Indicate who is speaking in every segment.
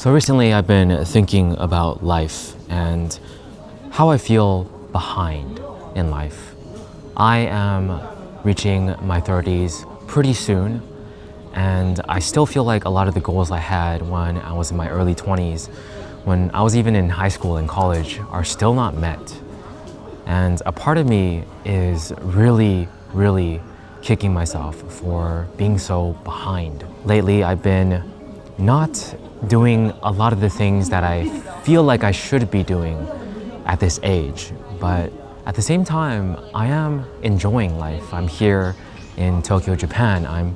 Speaker 1: So recently I've been thinking about life and how I feel behind in life. I am reaching my 30s pretty soon, and I still feel like a lot of the goals I had when I was in my early 20s, when I was even in high school and college, are still not met. And a part of me is really kicking myself for being so behind. Lately, I've been not doing a lot of the things that I feel like I should be doing at this age. But at the same time, I am enjoying life. I'm here in Tokyo, Japan.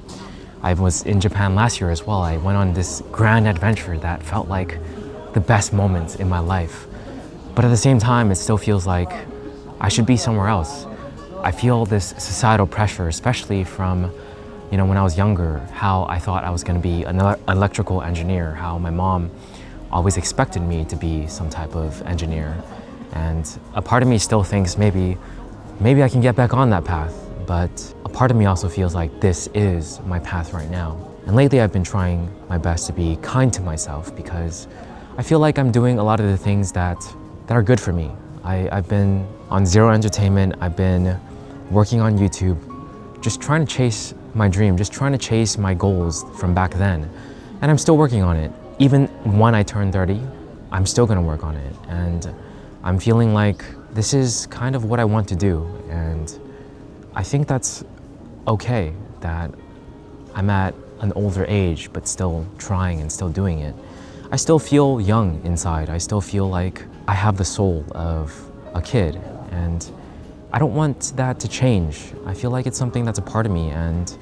Speaker 1: I was in Japan last year as well. I went on this grand adventure that felt like the best moments in my life. But at the same time, it still feels like I should be somewhere else. I feel this societal pressure, especially from when I was younger, how I thought I was going to be an electrical engineer, how my mom always expected me to be some type of engineer. And a part of me still thinks maybe I can get back on that path, but a part of me also feels like this is my path right now. And lately I've been trying my best to be kind to myself because I feel like I'm doing a lot of the things that are good for me. I've been on Zero Entertainment, I've been working on YouTube, just trying to chase my dream, just trying to chase my goals from back then. And I'm still working on it. Even when I turn 30, I'm still gonna work on it. And I'm feeling like this is kind of what I want to do. And I think that's okay, that I'm at an older age, but still trying and still doing it. I still feel young inside. I still feel like I have the soul of a kid. And I don't want that to change. I feel like it's something that's a part of me, and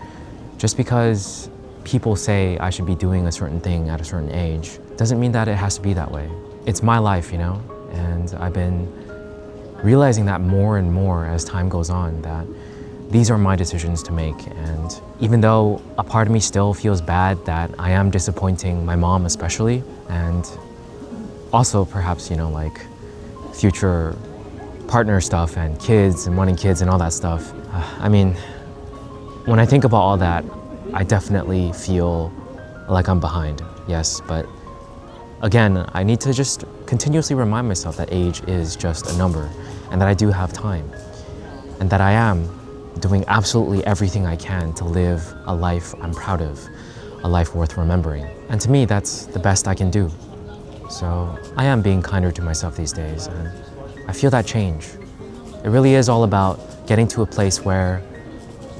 Speaker 1: just because people say I should be doing a certain thing at a certain age doesn't mean that it has to be that way. It's my life, and I've been realizing that more and more as time goes on, that these are my decisions to make. And even though a part of me still feels bad that I am disappointing my mom especially, and also perhaps, like future partner stuff and kids and wanting kids and all that stuff. When I think about all that, I definitely feel like I'm behind, yes, but again, I need to just continuously remind myself that age is just a number and that I do have time and that I am doing absolutely everything I can to live a life I'm proud of, a life worth remembering. And to me, that's the best I can do. So I am being kinder to myself these days, and I feel that change. It really is all about getting to a place where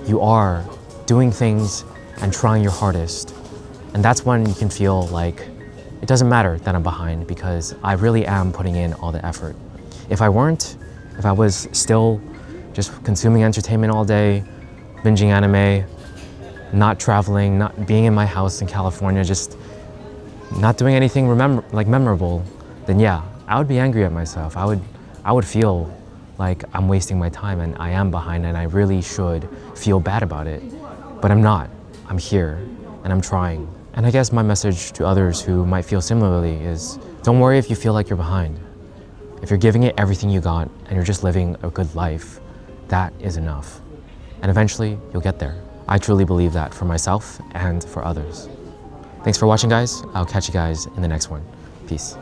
Speaker 1: you are doing things and trying your hardest. And that's when you can feel like it doesn't matter that I'm behind, because I really am putting in all the effort. If I weren't, if I was still just consuming entertainment all day, binging anime, not traveling, not being in my house in California, just not doing anything memorable, then yeah, I would be angry at myself. I would feel like I'm wasting my time and I am behind and I really should feel bad about it. But I'm not. I'm here and I'm trying. And I guess my message to others who might feel similarly is, don't worry if you feel like you're behind. If you're giving it everything you got and you're just living a good life, that is enough. And eventually you'll get there. I truly believe that for myself and for others. Thanks for watching, guys. I'll catch you guys in the next one. Peace.